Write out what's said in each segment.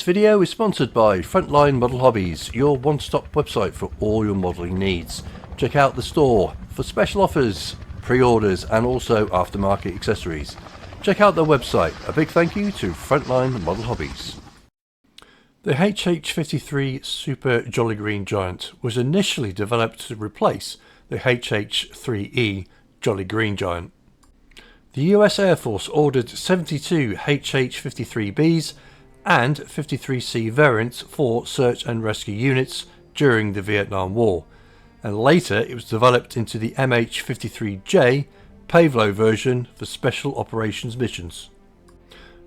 video is sponsored by Frontline Model Hobbies, your one-stop website for all your modelling needs. Check out the store for special offers, pre-orders and also aftermarket accessories. Check out their website. A big thank you to Frontline Model Hobbies. The HH-53 Super Jolly Green Giant was initially developed to replace the HH-3E Jolly Green Giant. The US Air Force ordered 72 HH-53Bs and 53C variants for search and rescue units during the Vietnam War, and later it was developed into the MH-53J Pavlo version for special operations missions.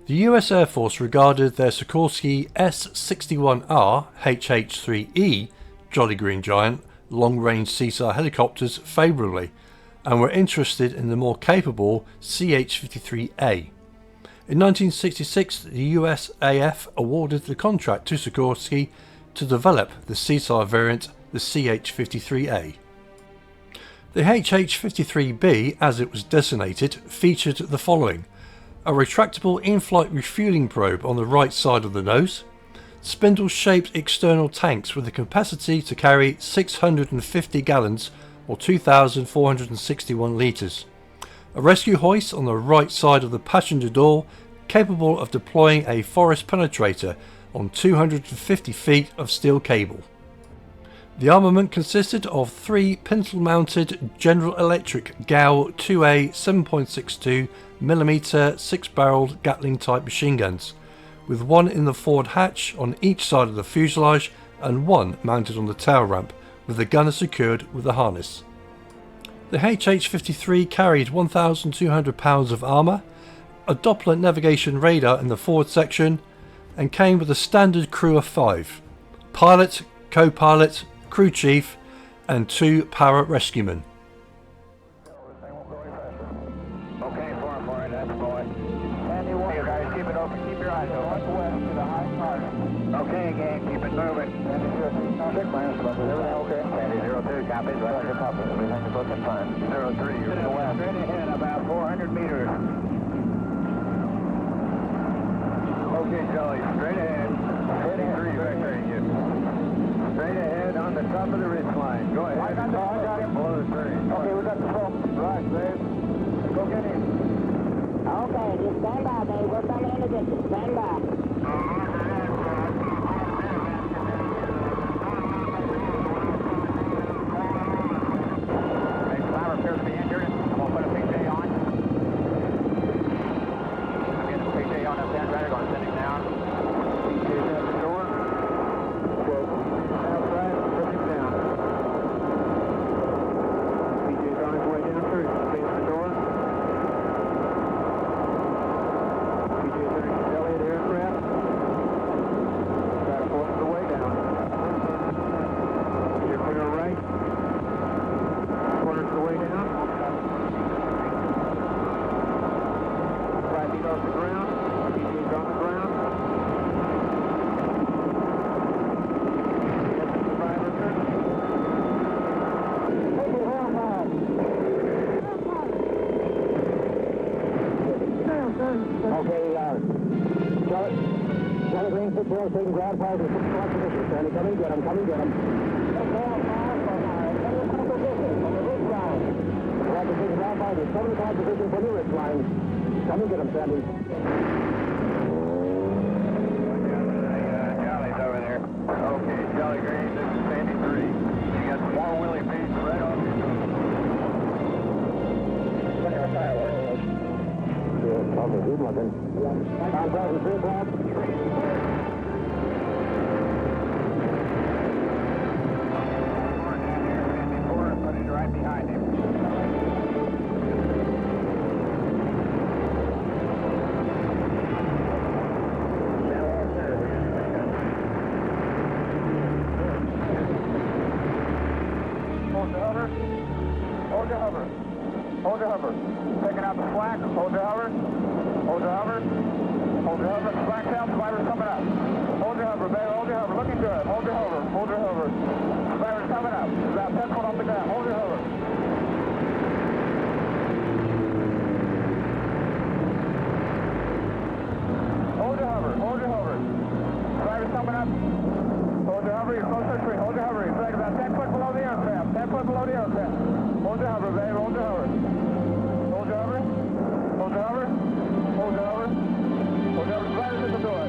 The US Air Force regarded their Sikorsky S-61R HH-3E Jolly Green Giant long-range CSAR helicopters favourably and were interested in the more capable CH-53A. In 1966, the USAF awarded the contract to Sikorsky to develop the CSAR variant, the CH-53A. The HH-53B, as it was designated, featured the following: a retractable in-flight refueling probe on the right side of the nose, spindle-shaped external tanks with the capacity to carry 650 gallons or 2,461 litres, a rescue hoist on the right side of the passenger door capable of deploying a forest penetrator on 250 feet of steel cable. The armament consisted of 3 pintle-mounted General Electric GAU 2A 7.62mm 6-barreled Gatling-type machine guns, with one in the forward hatch on each side of the fuselage and one mounted on the tail ramp, with the gunner secured with a harness. The HH-53 carried 1,200 pounds of armour, a Doppler navigation radar in the forward section, and came with a standard crew of 5: pilot, co-pilot, crew chief and 2 para-rescuemen. Okay, for it, that's going. And you guys keep it open, keep your eyes open. West to the high part. Okay, gang, keep it moving. Check my instruments, is everything okay? Sandy 02, copies, Western copy. Everything is looking fine. 03, you're to the west. Straight ahead, about 400 meters. Okay, Charlie, straight ahead. 53 vectoring you. Straight ahead on the top of the ridge line. Go ahead. I got him. Below the tree. Okay, we got the smoke. Right, babe. Go get him. Okay, just stand by, babe. We're coming in the distance. Stand by. Hey, flower appears to be injured. I'm going to put a PJ on. I'm getting a PJ on up there. Ready, going to send him down. PJ's at the door. Outside, put him down. PJ's on his way down through. Stay at the door. PJ's in his belly of the aircraft. Try to force the way down. You're clear right. Quarters the way down. 5 feet off the ground. PJ's on the ground. Okay, Charlie Green 6-0, taking ground power to 6 o'clock position. Sandy, come and get him, come and get him. Roger, taking ground power to 7 o'clock position for the ridge line. Come and get him, Sandy. Charlie's over there. Okay, Charlie Green, this is Sandy 3. You got 4 Willie B's right off your nose. Okay, good looking. Contact at 3 o'clock. Put it right behind him. Hold your hover. Hold your hover. Hold your hover. Taking out the slack. Hold your hover. Hold your hover. Hold your hover. Slack's out. Spider's coming up. Hold your hover, baby. Hold your hover. Looking good. Hold your hover. Hold your hover. Spider's coming up. About 10 foot off the ground. Hold your hover. Hold your hover. Hold your hover. recovery. Flag about 10 foot below the aircraft. 10 foot below the aircraft. Hold your hover, babe. Hold your hover. Hold your hover. Hold your hover. Hold your hover. Hold your hover. Driver's at the door.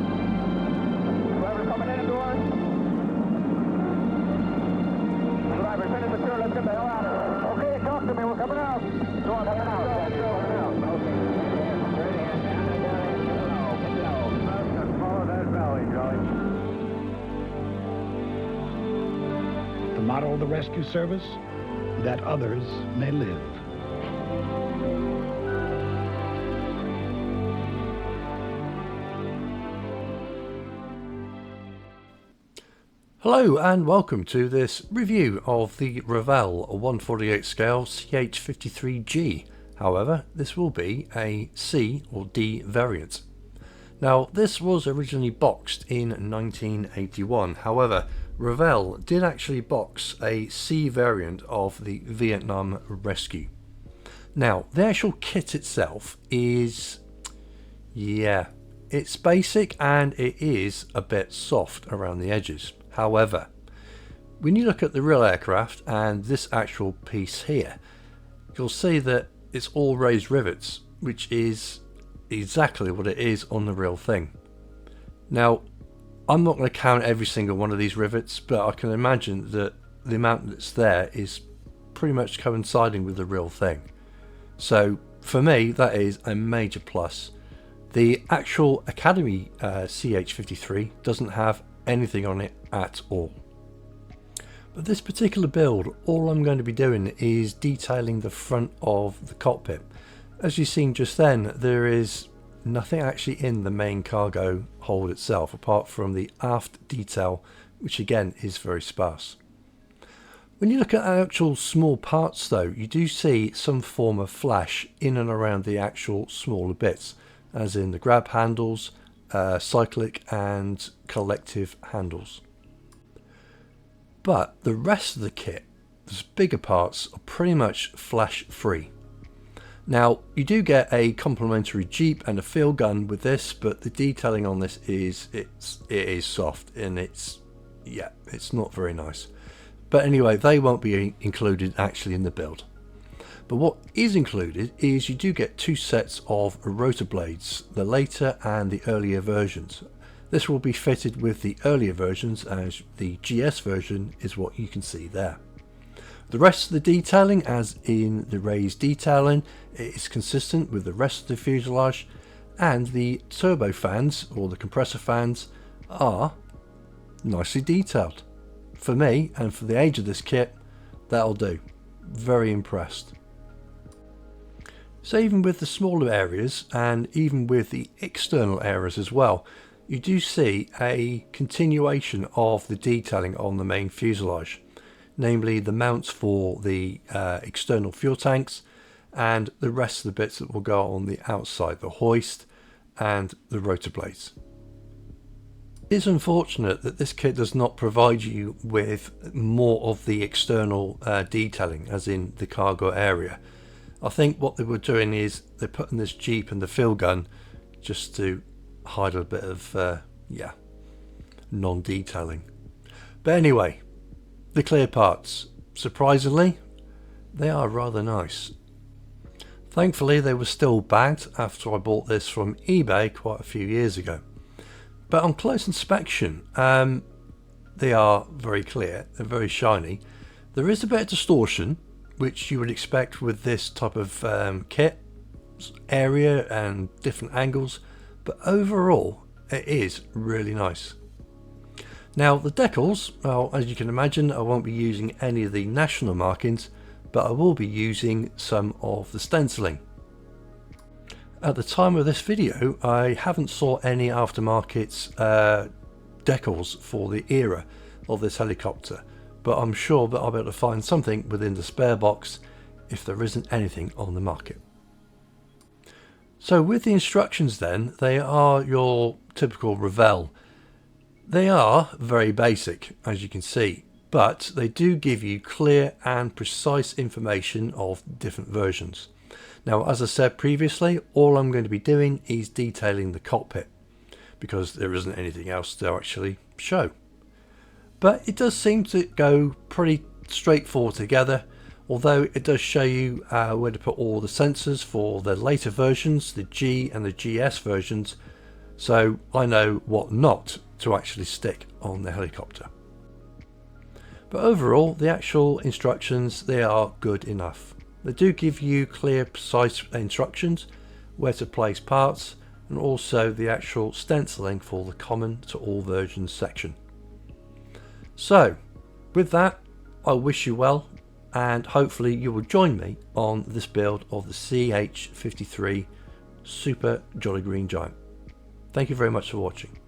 Driver's coming in the door. Driver, finish the tour. Let's get the hell out of here. Okay, talk to me. We're coming out. Go on, coming out. Coming out. Okay. Follow that valley, Charlie. The motto of the rescue service, that others may live. Hello and welcome to this review of the Revell 148 scale HH-53G. However, this will be a C or D variant. Now, this was originally boxed in 1981. However, Revell did actually box a C variant of the Vietnam Rescue. Now, the actual kit itself is, it's basic and it is a bit soft around the edges. However, when you look at the real aircraft and this actual piece here, you'll see that it's all raised rivets, which is exactly what it is on the real thing. Now, I'm not going to count every single one of these rivets, but I can imagine that the amount that's there is pretty much coinciding with the real thing. So for me, that is a major plus. The actual Academy CH-53 doesn't have anything on it at all. But this particular build, all I'm going to be doing is detailing the front of the cockpit. As you've seen just then, there is nothing actually in the main cargo hold itself apart from the aft detail, which again is very sparse. When you look at actual small parts though, you do see some form of flash in and around the actual smaller bits, as in the grab handles, cyclic and collective handles. But the rest of the kit, the bigger parts, are pretty much flash free. Now, you do get a complimentary Jeep and a field gun with this, but the detailing on this is it is soft and it's not very nice. But anyway, they won't be included actually in the build. But what is included is you do get two sets of rotor blades, the later and the earlier versions. This will be fitted with the earlier versions, as the GS version is what you can see there. The rest of the detailing, as in the raised detailing, is consistent with the rest of the fuselage, and the turbo fans or the compressor fans are nicely detailed. For me and for the age of this kit, that'll do. Very impressed. So even with the smaller areas and even with the external areas as well, you do see a continuation of the detailing on the main fuselage, namely the mounts for the external fuel tanks and the rest of the bits that will go on the outside, the hoist and the rotor blades. It is unfortunate that this kit does not provide you with more of the external detailing, as in the cargo area. I think what they were doing is they're putting this Jeep and the field gun just to hide a bit of non-detailing. But anyway, the clear parts, surprisingly, they are rather nice. Thankfully they were still bagged after I bought this from eBay quite a few years ago. But on close inspection, they are very clear, they're very shiny. There is a bit of distortion, which you would expect with this type of kit area and different angles, but overall it is really nice. Now the decals, well, as you can imagine, I won't be using any of the national markings, but I will be using some of the stenciling. At the time of this video, I haven't saw any aftermarket decals for the era of this helicopter, but I'm sure that I'll be able to find something within the spare box if there isn't anything on the market. So with the instructions then, they are your typical Revell. They are very basic, as you can see, but they do give you clear and precise information of different versions. Now, as I said previously, all I'm going to be doing is detailing the cockpit, because there isn't anything else to actually show. but it does seem to go pretty straightforward together, although it does show you where to put all the sensors for the later versions, the G and the GS versions, so I know what not to actually stick on the helicopter. But overall, the actual instructions, they are good enough. They do give you clear, precise instructions where to place parts, and also the actual stenciling for the common to all versions section. So with that, I wish you well, and hopefully you will join me on this build of the HH-53 Super Jolly Green Giant. Thank you very much for watching.